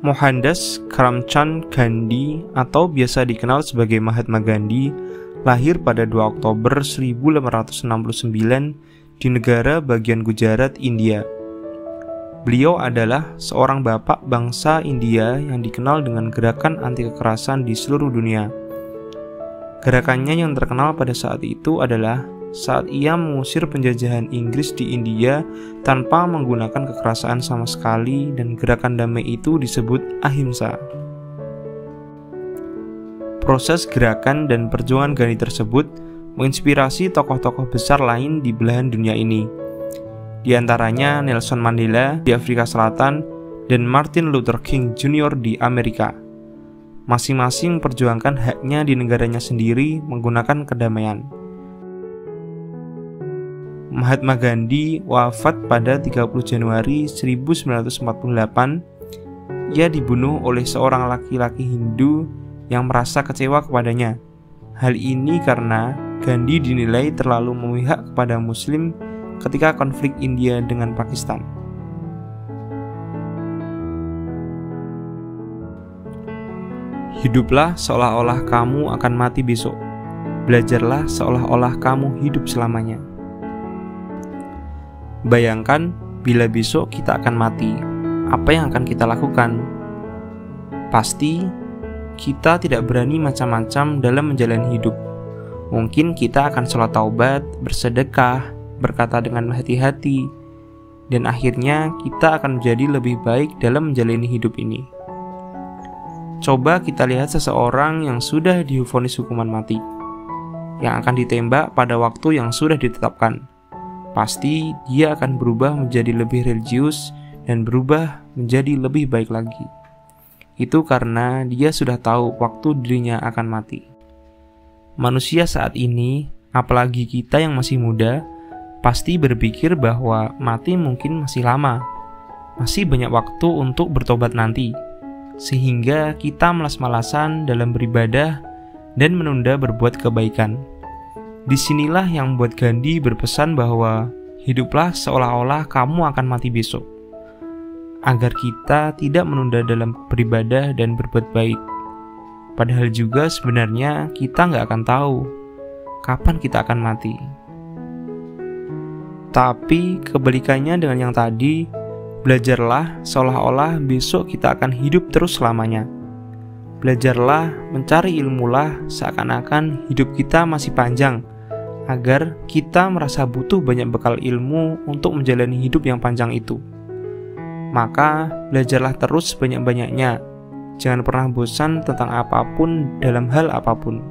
Mohandas Karamchand Gandhi atau biasa dikenal sebagai Mahatma Gandhi lahir pada 2 Oktober 1869 di negara bagian Gujarat, India. Beliau adalah seorang bapak bangsa India yang dikenal dengan gerakan anti kekerasan di seluruh dunia. Gerakannya yang terkenal pada saat itu adalah saat ia mengusir penjajahan Inggris di India tanpa menggunakan kekerasan sama sekali, dan gerakan damai itu disebut ahimsa. Proses gerakan dan perjuangan Gandhi tersebut menginspirasi tokoh-tokoh besar lain di belahan dunia ini. Di antaranya Nelson Mandela di Afrika Selatan dan Martin Luther King Jr. di Amerika. Masing-masing memperjuangkan haknya di negaranya sendiri menggunakan kedamaian. Mahatma Gandhi wafat pada 30 Januari 1948. Ia dibunuh oleh seorang laki-laki Hindu yang merasa kecewa kepadanya. Hal ini karena Gandhi dinilai terlalu memihak kepada Muslim ketika konflik India dengan Pakistan. Hiduplah seolah-olah kamu akan mati besok. Belajarlah seolah-olah kamu hidup selamanya. Bayangkan bila besok kita akan mati, apa yang akan kita lakukan? Pasti kita tidak berani macam-macam dalam menjalani hidup. Mungkin kita akan sholat taubat, bersedekah, berkata dengan hati-hati, dan akhirnya kita akan menjadi lebih baik dalam menjalani hidup ini. Coba kita lihat seseorang yang sudah divonis hukuman mati, yang akan ditembak pada waktu yang sudah ditetapkan. Pasti dia akan berubah menjadi lebih religius dan berubah menjadi lebih baik lagi. Itu karena dia sudah tahu waktu dirinya akan mati. Manusia saat ini, apalagi kita yang masih muda, pasti berpikir bahwa mati mungkin masih lama, masih banyak waktu untuk bertobat nanti, sehingga kita malas-malasan dalam beribadah dan menunda berbuat kebaikan. Disinilah yang membuat Gandhi berpesan bahwa hiduplah seolah-olah kamu akan mati besok, agar kita tidak menunda dalam beribadah dan berbuat baik. Padahal juga sebenarnya kita nggak akan tahu kapan kita akan mati. Tapi kebalikannya dengan yang tadi, belajarlah seolah-olah besok kita akan hidup terus selamanya. Belajarlah, mencari ilmulah seakan-akan hidup kita masih panjang, agar kita merasa butuh banyak bekal ilmu untuk menjalani hidup yang panjang itu. Maka belajarlah terus sebanyak-banyaknya. Jangan pernah bosan tentang apapun dalam hal apapun.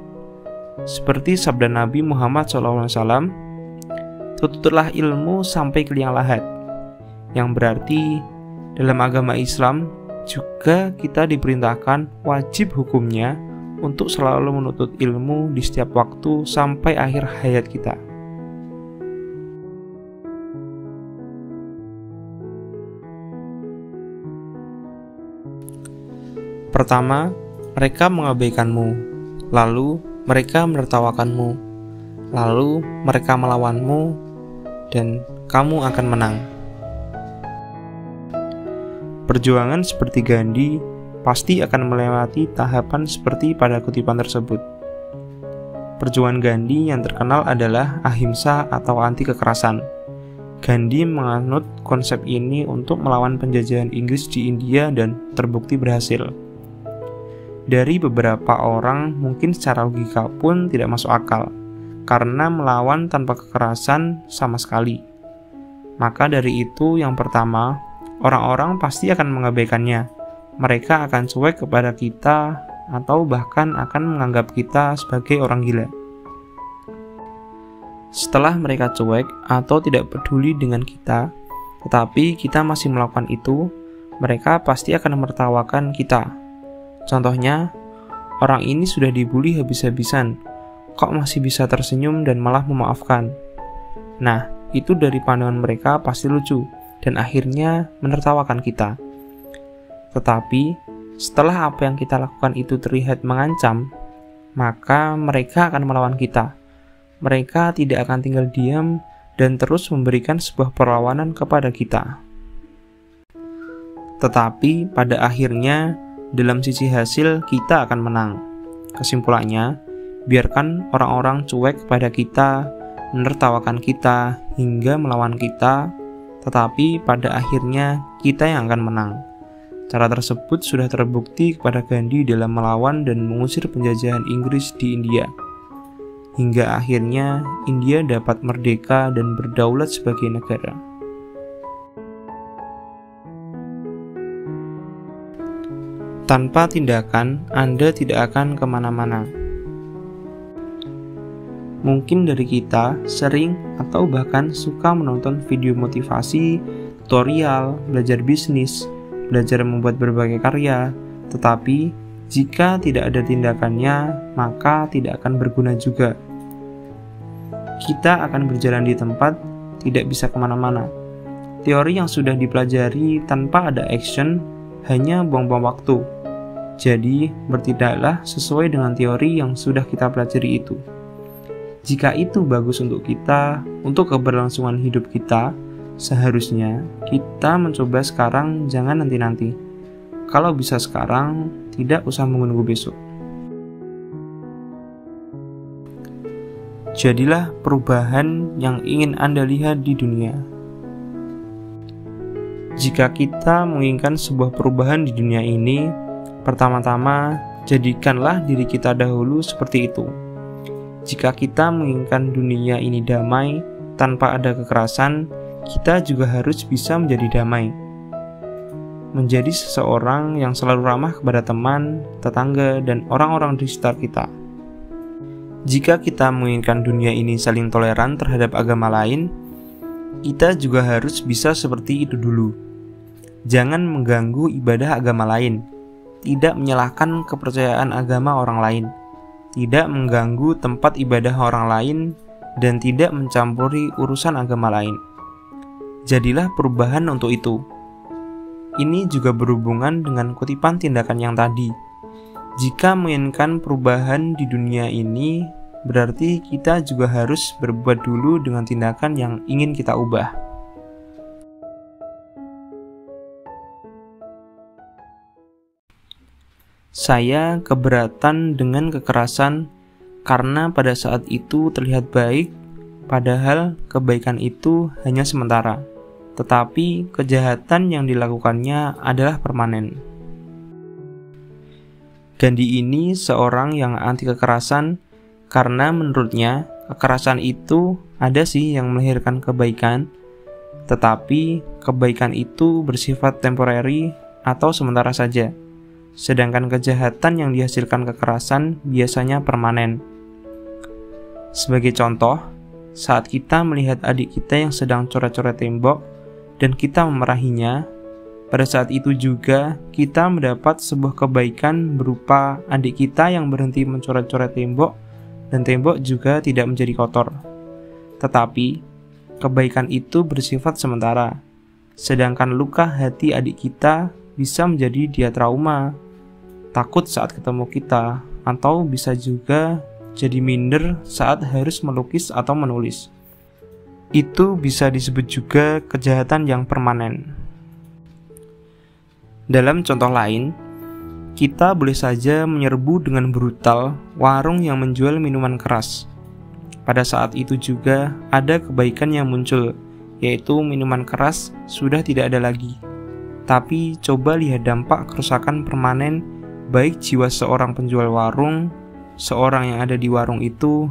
Seperti sabda Nabi Muhammad SAW, tututlah ilmu sampai ke liang lahat. Yang berarti dalam agama Islam juga kita diperintahkan wajib hukumnya untuk selalu menuntut ilmu di setiap waktu sampai akhir hayat kita. Pertama, mereka mengabaikanmu, lalu mereka menertawakanmu, lalu mereka melawanmu, dan kamu akan menang. Perjuangan seperti Gandhi pasti akan melewati tahapan seperti pada kutipan tersebut. Perjuangan Gandhi yang terkenal adalah ahimsa atau anti kekerasan. Gandhi menganut konsep ini untuk melawan penjajahan Inggris di India dan terbukti berhasil. Dari beberapa orang mungkin secara logika pun tidak masuk akal, karena melawan tanpa kekerasan sama sekali. Maka dari itu yang pertama, orang-orang pasti akan mengabaikannya. Mereka akan cuek kepada kita atau bahkan akan menganggap kita sebagai orang gila. Setelah mereka cuek atau tidak peduli dengan kita, tetapi kita masih melakukan itu, mereka pasti akan menertawakan kita. Contohnya, orang ini sudah dibully habis-habisan, kok masih bisa tersenyum dan malah memaafkan. Nah, itu dari pandangan mereka pasti lucu, dan akhirnya menertawakan kita. Tetapi, setelah apa yang kita lakukan itu terlihat mengancam, maka mereka akan melawan kita. Mereka tidak akan tinggal diam dan terus memberikan sebuah perlawanan kepada kita. tetapi pada akhirnya dalam sisi hasil kita akan menang. Kesimpulannya, biarkan orang-orang cuek kepada kita, menertawakan kita, hingga melawan kita, tetapi pada akhirnya kita yang akan menang. Cara tersebut sudah terbukti kepada Gandhi dalam melawan dan mengusir penjajahan Inggris di India. Hingga akhirnya India dapat merdeka dan berdaulat sebagai negara. Tanpa tindakan, Anda tidak akan kemana-mana. Mungkin dari kita sering atau bahkan suka menonton video motivasi, tutorial, belajar bisnis, belajar membuat berbagai karya, tetapi jika tidak ada tindakannya, maka tidak akan berguna juga. Kita akan berjalan di tempat, tidak bisa kemana-mana. Teori yang sudah dipelajari tanpa ada action hanya buang-buang waktu. Jadi, bertindaklah sesuai dengan teori yang sudah kita pelajari itu. Jika itu bagus untuk kita, untuk keberlangsungan hidup kita, seharusnya kita mencoba sekarang, jangan nanti-nanti. Kalau bisa sekarang, tidak usah menunggu besok. Jadilah perubahan yang ingin Anda lihat di dunia. Jika kita menginginkan sebuah perubahan di dunia ini, pertama-tama jadikanlah diri kita dahulu seperti itu. Jika kita menginginkan dunia ini damai, tanpa ada kekerasan, kita juga harus bisa menjadi damai. Menjadi seseorang yang selalu ramah kepada teman, tetangga, dan orang-orang di sekitar kita. Jika kita menginginkan dunia ini saling toleran terhadap agama lain, kita juga harus bisa seperti itu dulu. Jangan mengganggu ibadah agama lain, tidak menyalahkan kepercayaan agama orang lain, tidak mengganggu tempat ibadah orang lain, dan tidak mencampuri urusan agama lain. Jadilah perubahan untuk itu. Ini juga berhubungan dengan kutipan tindakan yang tadi. Jika menginginkan perubahan di dunia ini, berarti kita juga harus berbuat dulu dengan tindakan yang ingin kita ubah. Saya keberatan dengan kekerasan karena pada saat itu terlihat baik, padahal kebaikan itu hanya sementara, tetapi kejahatan yang dilakukannya adalah permanen. Gandhi ini seorang yang anti kekerasan karena menurutnya kekerasan itu ada sih yang melahirkan kebaikan, tetapi kebaikan itu bersifat temporary atau sementara saja. Sedangkan kejahatan yang dihasilkan kekerasan biasanya permanen. Sebagai contoh, saat kita melihat adik kita yang sedang coret-coret tembok dan kita memarahinya, pada saat itu juga kita mendapat sebuah kebaikan berupa adik kita yang berhenti mencoret-coret tembok dan tembok juga tidak menjadi kotor. Tetapi, kebaikan itu bersifat sementara, sedangkan luka hati adik kita bisa menjadi dia trauma, takut saat ketemu kita, atau bisa juga jadi minder saat harus melukis atau menulis. Itu bisa disebut juga kejahatan yang permanen. Dalam contoh lain, kita boleh saja menyerbu dengan brutal warung yang menjual minuman keras. Pada saat itu juga ada kebaikan yang muncul, yaitu minuman keras sudah tidak ada lagi. Tapi coba lihat dampak kerusakan permanen baik jiwa seorang penjual warung, seorang yang ada di warung itu,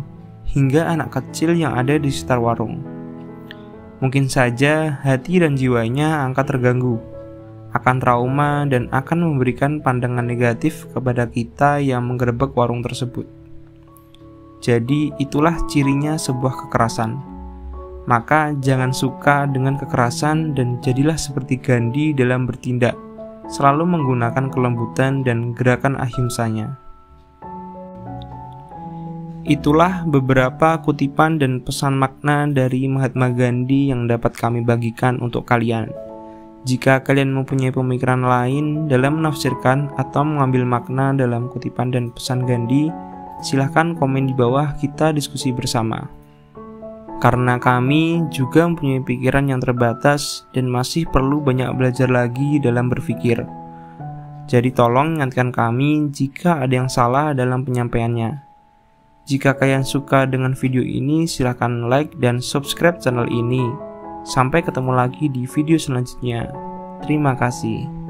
hingga anak kecil yang ada di sekitar warung. Mungkin saja hati dan jiwanya akan terganggu, akan trauma, dan akan memberikan pandangan negatif kepada kita yang menggerebek warung tersebut. Jadi itulah cirinya sebuah kekerasan. Maka jangan suka dengan kekerasan dan jadilah seperti Gandhi dalam bertindak, selalu menggunakan kelembutan dan gerakan ahimsanya. Itulah beberapa kutipan dan pesan makna dari Mahatma Gandhi yang dapat kami bagikan untuk kalian. Jika kalian mempunyai pemikiran lain dalam menafsirkan atau mengambil makna dalam kutipan dan pesan Gandhi, silahkan komen di bawah, kita diskusi bersama. karena kami juga mempunyai pikiran yang terbatas dan masih perlu banyak belajar lagi dalam berpikir. Jadi tolong ingatkan kami jika ada yang salah dalam penyampaiannya. Jika kalian suka dengan video ini, silahkan like dan subscribe channel ini. Sampai ketemu lagi di video selanjutnya. Terima kasih.